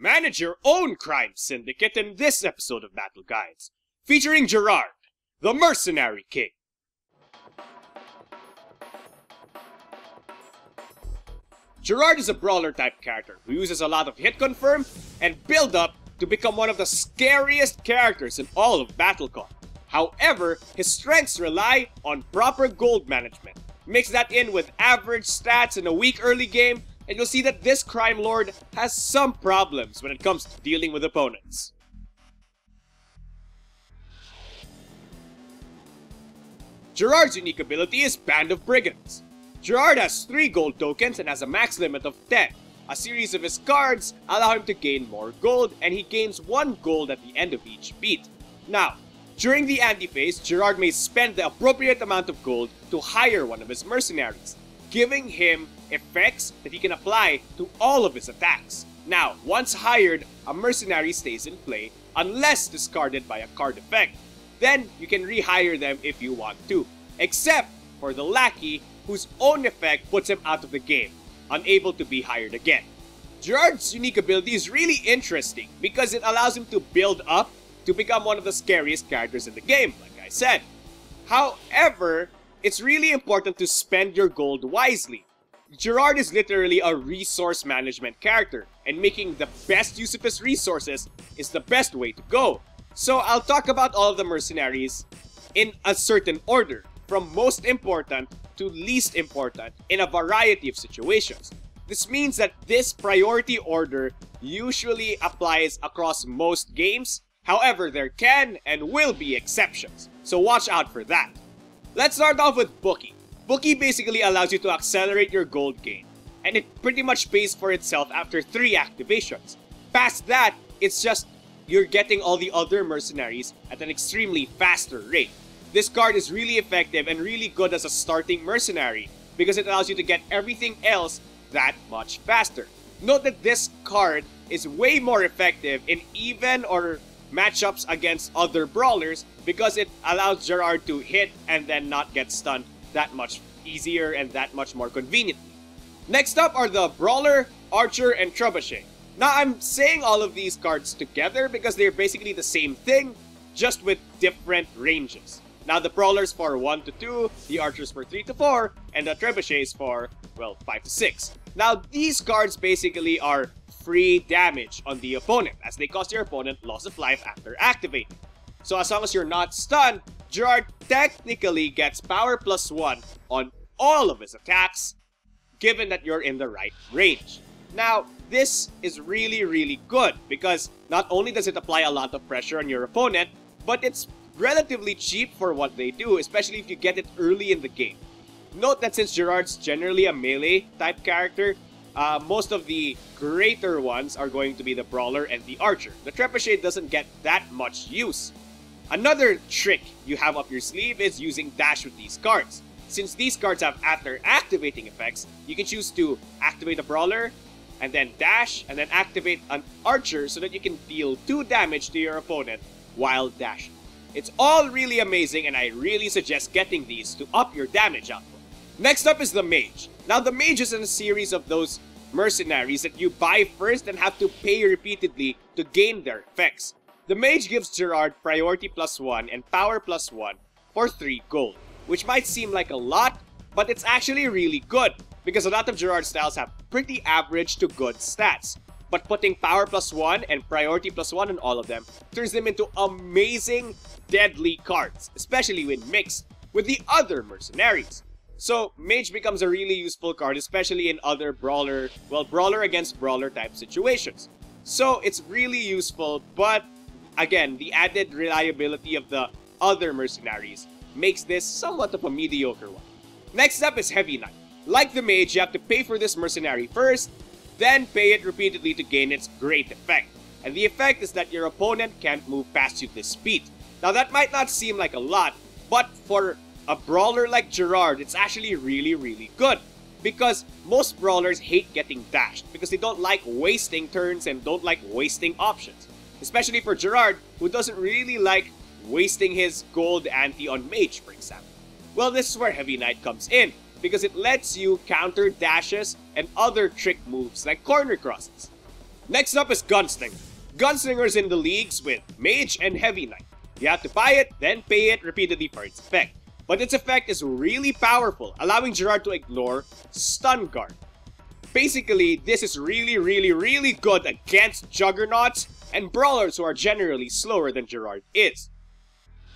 Manage your own crime syndicate in this episode of Battle Guides, featuring Gerard, the Mercenary King. Gerard is a brawler-type character who uses a lot of hit confirm and build up to become one of the scariest characters in all of BattleCON. However, his strengths rely on proper gold management. Mix that in with average stats in a weak early game, and you'll see that this crime lord has some problems when it comes to dealing with opponents. Gerard's unique ability is Band of Brigands. Gerard has 3 gold tokens and has a max limit of 10. A series of his cards allow him to gain more gold, and he gains 1 gold at the end of each beat. Now, during the Andy phase, Gerard may spend the appropriate amount of gold to hire one of his mercenaries, giving him effects that he can apply to all of his attacks. Now, once hired, a mercenary stays in play unless discarded by a card effect. Then, you can rehire them if you want to, except for the Lackey, whose own effect puts him out of the game, unable to be hired again. Gerard's unique ability is really interesting because it allows him to build up to become one of the scariest characters in the game, like I said. However, it's really important to spend your gold wisely. Gerard is literally a resource management character, and making the best use of his resources is the best way to go. So I'll talk about all of the mercenaries in a certain order, from most important to least important in a variety of situations. This means that this priority order usually applies across most games. However, there can and will be exceptions, so watch out for that. Let's start off with Bookie. Bookie basically allows you to accelerate your gold gain, and it pretty much pays for itself after 3 activations. Past that, it's just you're getting all the other mercenaries at an extremely faster rate. This card is really effective and really good as a starting mercenary because it allows you to get everything else that much faster. Note that this card is way more effective in even or matchups against other brawlers because it allows Gerard to hit and then not get stunned that much easier and that much more conveniently. Next up are the Brawler, Archer, and Trebuchet. Now I'm saying all of these cards together because they're basically the same thing, just with different ranges. Now the Brawler's for 1 to 2, the Archer's for 3 to 4, and the Trebuchet's for, well, 5 to 6. Now these cards basically are free damage on the opponent, as they cost your opponent loss of life after activating. So as long as you're not stunned, Gerard technically gets power +1 on all of his attacks, given that you're in the right range. Now, this is really good because not only does it apply a lot of pressure on your opponent, but it's relatively cheap for what they do, especially if you get it early in the game. Note that since Gerard's generally a melee type character, most of the greater ones are going to be the Brawler and the Archer. The Trebuchet doesn't get that much use. Another trick you have up your sleeve is using dash with these cards. Since these cards have after activating effects, you can choose to activate a Brawler, and then dash, and then activate an Archer so that you can deal 2 damage to your opponent while dashing. It's all really amazing, and I really suggest getting these to up your damage output. Next up is the Mage. Now the Mage is in a series of those mercenaries that you buy first and have to pay repeatedly to gain their effects. The Mage gives Gerard priority +1 and power +1 for 3 gold, which might seem like a lot, but it's actually really good because a lot of Gerard styles have pretty average to good stats. But putting power +1 and priority +1 on all of them turns them into amazing, deadly cards, especially when mixed with the other mercenaries. So Mage becomes a really useful card, especially in other brawler against brawler type situations. So it's really useful, but again, the added reliability of the other mercenaries makes this somewhat of a mediocre one. Next up is Heavy Knight. Like the Mage, you have to pay for this mercenary first, then pay it repeatedly to gain its great effect. And the effect is that your opponent can't move past you this speed. Now that might not seem like a lot, but for a brawler like Gerard, it's actually really good. Because most brawlers hate getting dashed because they don't like wasting turns and don't like wasting options. Especially for Gerard, who doesn't really like wasting his gold ante on Mage, for example. Well, this is where Heavy Knight comes in, because it lets you counter dashes and other trick moves like corner crosses. Next up is Gunslinger. Gunslinger's in the leagues with Mage and Heavy Knight. You have to buy it, then pay it repeatedly for its effect. But its effect is really powerful, allowing Gerard to ignore Stun Guard. Basically, this is really good against Juggernauts and Brawlers who are generally slower than Gerard is.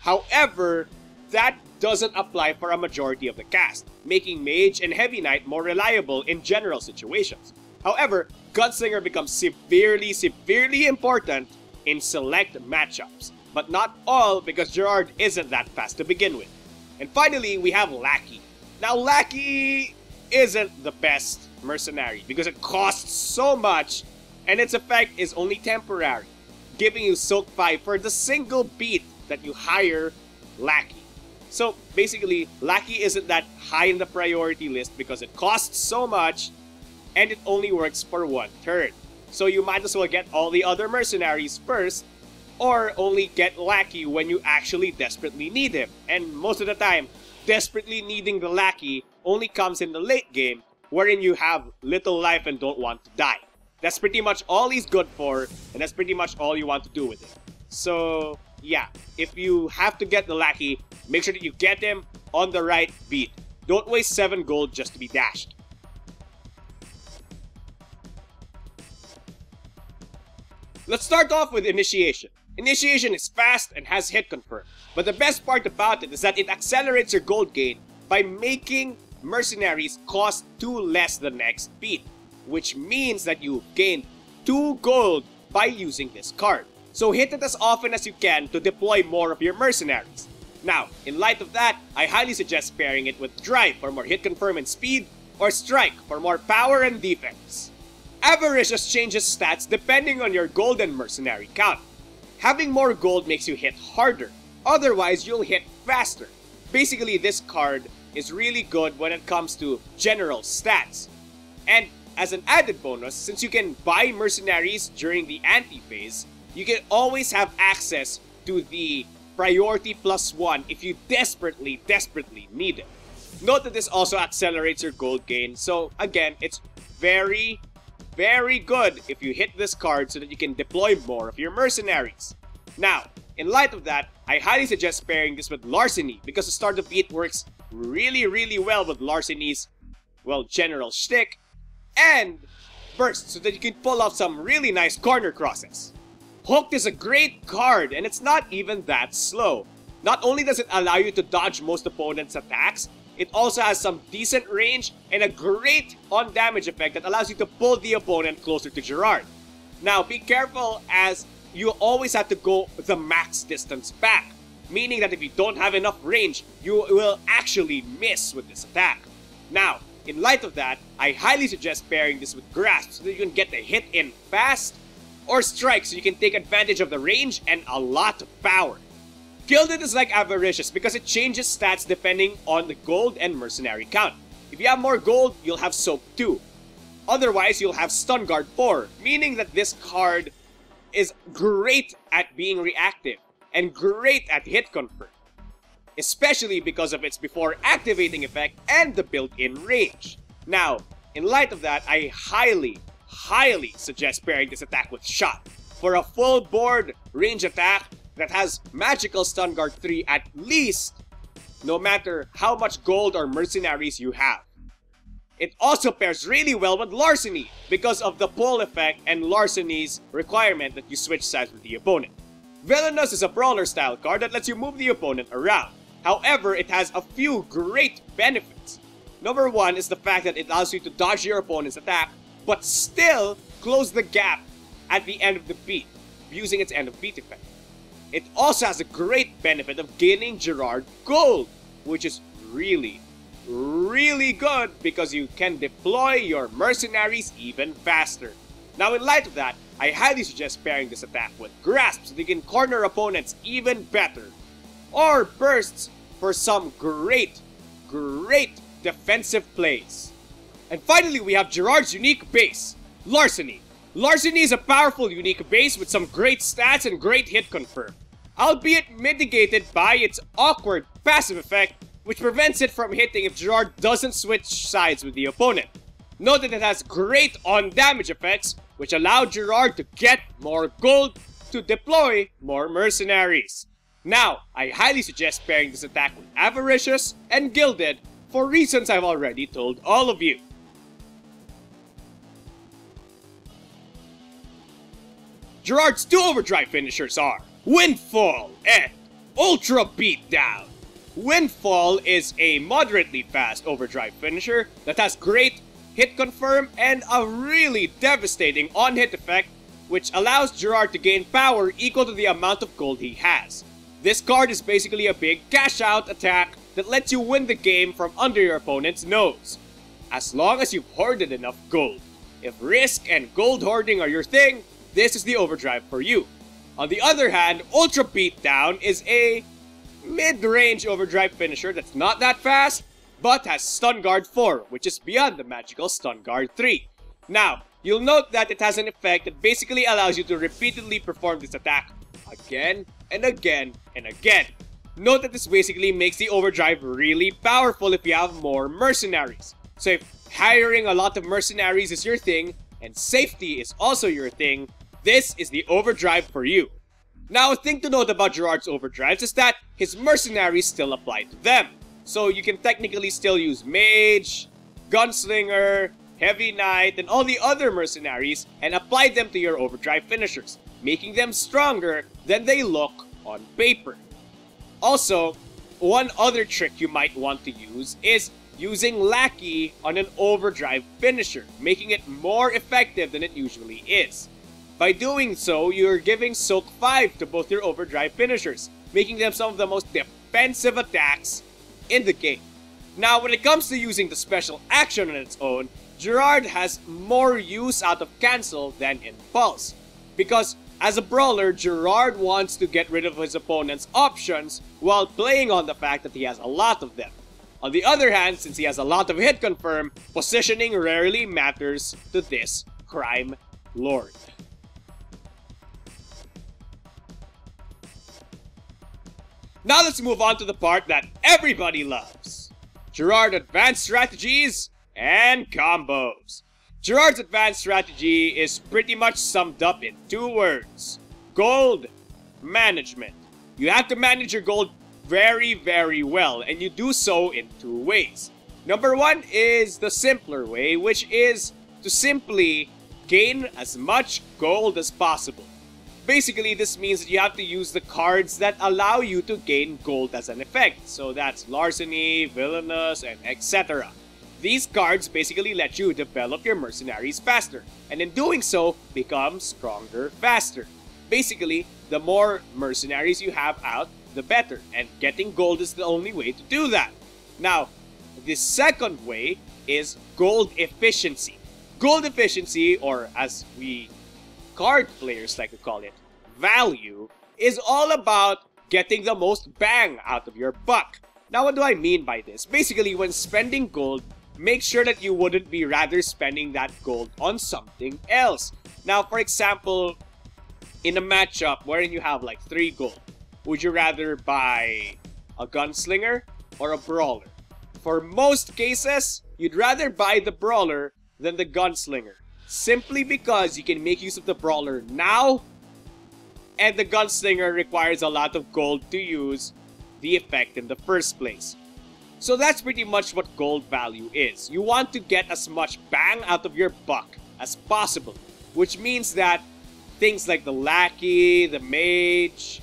However, that doesn't apply for a majority of the cast, making Mage and Heavy Knight more reliable in general situations. However, Gunslinger becomes severely important in select matchups, but not all because Gerard isn't that fast to begin with. And finally, we have Lackey. Now, Lackey isn't the best Mercenary because it costs so much and its effect is only temporary, giving you Soak 5 for the single beat that you hire Lackey. So basically, Lackey isn't that high in the priority list because it costs so much and it only works for one turn. So you might as well get all the other Mercenaries first or only get Lackey when you actually desperately need him. And most of the time, desperately needing the Lackey only comes in the late game wherein you have little life and don't want to die. That's pretty much all he's good for, and that's pretty much all you want to do with him. So yeah, if you have to get the Lackey, make sure that you get him on the right beat. Don't waste 7 gold just to be dashed. Let's start off with Initiation. Initiation is fast and has hit confirm, but the best part about it is that it accelerates your gold gain by making Mercenaries cost 2 less the next beat, which means that you gain 2 gold by using this card. So hit it as often as you can to deploy more of your Mercenaries. Now, in light of that, I highly suggest pairing it with Drive for more hit confirm and speed, or Strike for more power and defense. Avaricious changes stats depending on your gold and Mercenary count. Having more gold makes you hit harder, otherwise you'll hit faster. Basically, this card is really good when it comes to general stats. And as an added bonus, since you can buy Mercenaries during the anti-phase, you can always have access to the priority +1 if you desperately need it. Note that this also accelerates your gold gain, so again, it's very good if you hit this card so that you can deploy more of your Mercenaries. Now, in light of that, I highly suggest pairing this with Larceny because the start of beat works really well with Larceny's, well, general shtick, and Burst so that you can pull off some really nice corner crosses. Hooked is a great card and it's not even that slow. Not only does it allow you to dodge most opponents' attacks, it also has some decent range and a great on-damage effect that allows you to pull the opponent closer to Gerard. Now, be careful as you always have to go the max distance back, meaning that if you don't have enough range, you will actually miss with this attack. Now, in light of that, I highly suggest pairing this with Grasp so that you can get the hit in fast, or Strike so you can take advantage of the range and a lot of power. Gilded is like Avaricious because it changes stats depending on the gold and Mercenary count. If you have more gold, you'll have Soak 2. Otherwise, you'll have Stun Guard 4, meaning that this card is great at being reactive and great at hit confirm, especially because of its before activating effect and the built-in range. Now, in light of that, I highly suggest pairing this attack with Shot for a full board range attack that has magical Stun Guard 3 at least, no matter how much gold or Mercenaries you have. It also pairs really well with Larceny because of the pull effect and Larceny's requirement that you switch sides with the opponent. Villainous is a brawler style card that lets you move the opponent around. However, it has a few great benefits. Number 1 is the fact that it allows you to dodge your opponent's attack, but still close the gap at the end of the beat, using its end of beat effect. It also has a great benefit of gaining Gerard gold, which is really good because you can deploy your Mercenaries even faster. Now, in light of that, I highly suggest pairing this attack with Grasp so that you can corner opponents even better, or Bursts for some great defensive plays. And finally, we have Gerard's unique base, Larceny. Larceny is a powerful unique base with some great stats and great hit confirm, albeit mitigated by its awkward passive effect, which prevents it from hitting if Gerard doesn't switch sides with the opponent. Note that it has great on-damage effects which allowed Gerard to get more gold to deploy more mercenaries. Now, I highly suggest pairing this attack with Avaricious and Gilded for reasons I've already told all of you. Gerard's two Overdrive finishers are Windfall and Ultra Beatdown. Windfall is a moderately fast Overdrive finisher that has great hit confirm and a really devastating on-hit effect, which allows Gerard to gain power equal to the amount of gold he has. This card is basically a big cash-out attack that lets you win the game from under your opponent's nose, as long as you've hoarded enough gold. If risk and gold hoarding are your thing, this is the Overdrive for you. On the other hand, Ultra Beatdown is a mid-range Overdrive finisher that's not that fast, but has Stun Guard 4, which is beyond the magical Stun Guard 3. Now, you'll note that it has an effect that basically allows you to repeatedly perform this attack again and again and again. Note that this basically makes the Overdrive really powerful if you have more mercenaries. So if hiring a lot of mercenaries is your thing, and safety is also your thing, this is the Overdrive for you. Now, a thing to note about Gerard's Overdrives is that his mercenaries still apply to them. So you can technically still use Mage, Gunslinger, Heavy Knight, and all the other mercenaries and apply them to your Overdrive finishers, making them stronger than they look on paper. Also, one other trick you might want to use is using Lackey on an Overdrive finisher, making it more effective than it usually is. By doing so, you're giving Soak 5 to both your Overdrive finishers, making them some of the most defensive attacks in the game. Now, when it comes to using the special action on its own, Gerard has more use out of Cancel than Impulse, because as a brawler, Gerard wants to get rid of his opponent's options while playing on the fact that he has a lot of them. On the other hand, since he has a lot of hit confirm, positioning rarely matters to this crime lord. Now let's move on to the part that everybody loves. Gerard Advanced Strategies and Combos. Gerard's Advanced Strategy is pretty much summed up in 2 words. Gold Management. You have to manage your gold very, very well, and you do so in 2 ways. Number 1 is the simpler way, which is to simply gain as much gold as possible. Basically, this means that you have to use the cards that allow you to gain gold as an effect. So that's Larceny, Villainous, and etc. These cards basically let you develop your mercenaries faster, and in doing so, become stronger faster. Basically, the more mercenaries you have out, the better, and getting gold is the only way to do that. Now, the second way is gold efficiency. Gold efficiency, or as we card players like to call it, value, is all about getting the most bang out of your buck. Now, what do I mean by this? Basically, when spending gold, make sure that you wouldn't be rather spending that gold on something else. Now, for example, in a matchup wherein you have like 3 gold, would you rather buy a gunslinger or a brawler? For most cases, you'd rather buy the brawler than the gunslinger, simply because you can make use of the brawler now, and the gunslinger requires a lot of gold to use the effect in the first place. So that's pretty much what gold value is. You want to get as much bang out of your buck as possible, which means that things like the Lackey, the Mage,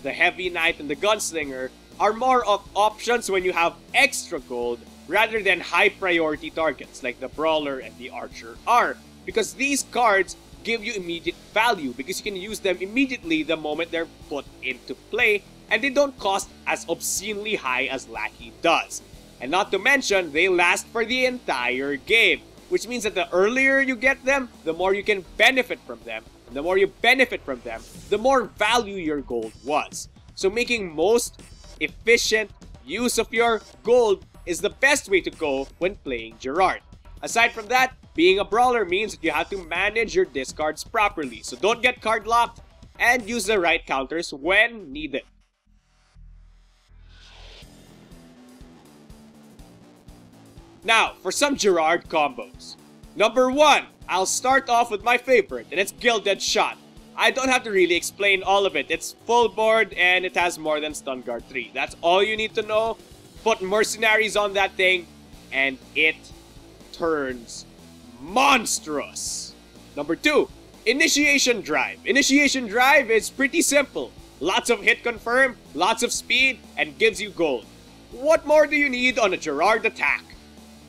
the Heavy Knight, and the Gunslinger are more of options when you have extra gold rather than high priority targets like the Brawler and the Archer are, because these cards give you immediate value because you can use them immediately the moment they're put into play, and they don't cost as obscenely high as Lackey does. And not to mention, they last for the entire game, which means that the earlier you get them, the more you can benefit from them. And the more you benefit from them, the more value your gold was. So making most efficient use of your gold is the best way to go when playing Gerard. Aside from that, being a brawler means that you have to manage your discards properly. So don't get card locked and use the right counters when needed. Now, for some Gerard combos. Number 1, I'll start off with my favorite, and it's Gilded Shot. I don't have to really explain all of it. It's full board and it has more than Stun Guard 3. That's all you need to know. Put Mercenaries on that thing and it turns monstrous. Number 2, Initiation Drive. Initiation Drive is pretty simple. Lots of hit confirm, lots of speed, and gives you gold. What more do you need on a Gerard attack?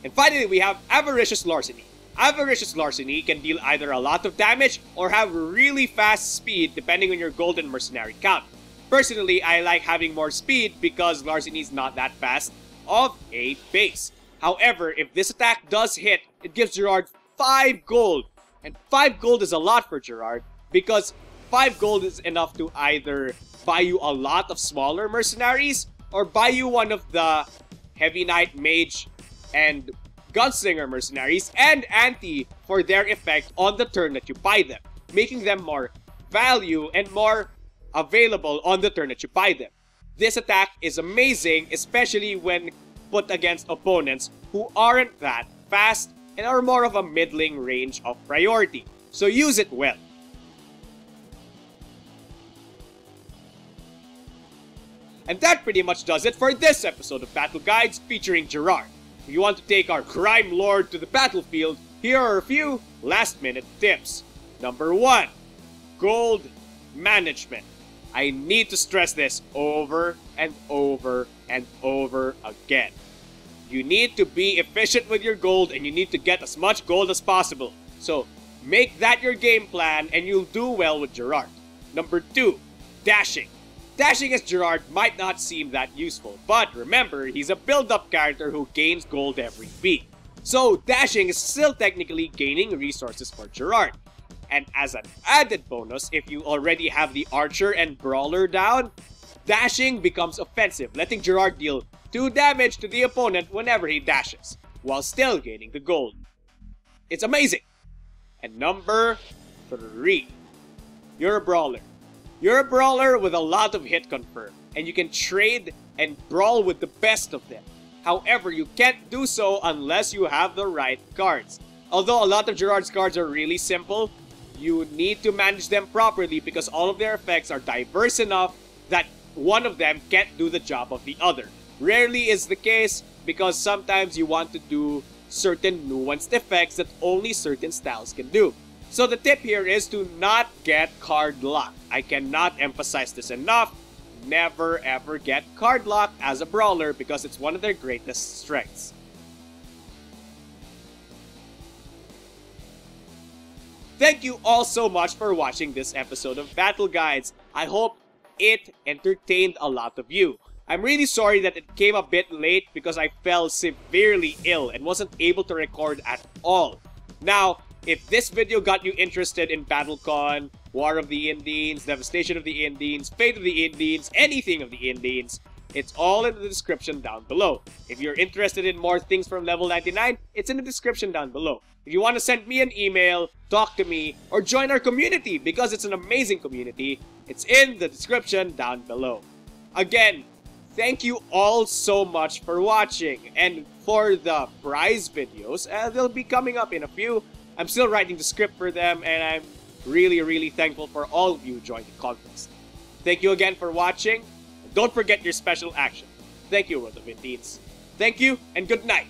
And finally, we have Avaricious Larceny. Avaricious Larceny can deal either a lot of damage or have really fast speed depending on your gold and mercenary count. Personally, I like having more speed because Larceny is not that fast of a base. However, if this attack does hit, it gives Gerard 5 gold. And 5 gold is a lot for Gerard because 5 gold is enough to either buy you a lot of smaller mercenaries or buy you one of the Heavy Knight, Mage, and Gunslinger mercenaries and anti for their effect on the turn that you buy them, making them more value and more available on the turn that you buy them. This attack is amazing, especially when put against opponents who aren't that fast and are more of a middling range of priority, so use it well. And that pretty much does it for this episode of Battle Guides featuring Gerard. If you want to take our crime lord to the battlefield, here are a few last-minute tips. Number 1, gold management. I need to stress this over and over and over again. You need to be efficient with your gold and you need to get as much gold as possible. So make that your game plan and you'll do well with Gerard. Number 2, dashing. Dashing as Gerard might not seem that useful, but remember, he's a build-up character who gains gold every beat. So dashing is still technically gaining resources for Gerard. And as an added bonus, if you already have the Archer and Brawler down, dashing becomes offensive, letting Gerard deal 2 damage to the opponent whenever he dashes, while still gaining the gold. It's amazing! And number 3, you're a Brawler. You're a Brawler with a lot of hit confirm, and you can trade and brawl with the best of them. However, you can't do so unless you have the right cards. Although a lot of Gerard's cards are really simple, you need to manage them properly because all of their effects are diverse enough that one of them can't do the job of the other. Rarely is the case because sometimes you want to do certain nuanced effects that only certain styles can do. So the tip here is to not get card locked. I cannot emphasize this enough. Never ever get card locked as a Brawler because it's one of their greatest strengths. Thank you all so much for watching this episode of Battle Guides. I hope it entertained a lot of you. I'm really sorry that it came a bit late because I fell severely ill and wasn't able to record at all. Now, if this video got you interested in BattleCON, War of the Indines, Devastation of the Indines, Fate of the Indines, anything of the Indines, it's all in the description down below. If you're interested in more things from level 99, it's in the description down below. If you want to send me an email, talk to me, or join our community because it's an amazing community, it's in the description down below. Again, thank you all so much for watching. And for the prize videos, they'll be coming up in a few. I'm still writing the script for them, and I'm really thankful for all of you joining the contest. Thank you again for watching. Don't forget your special action. Thank you, World of Indines. Thank you, and good night.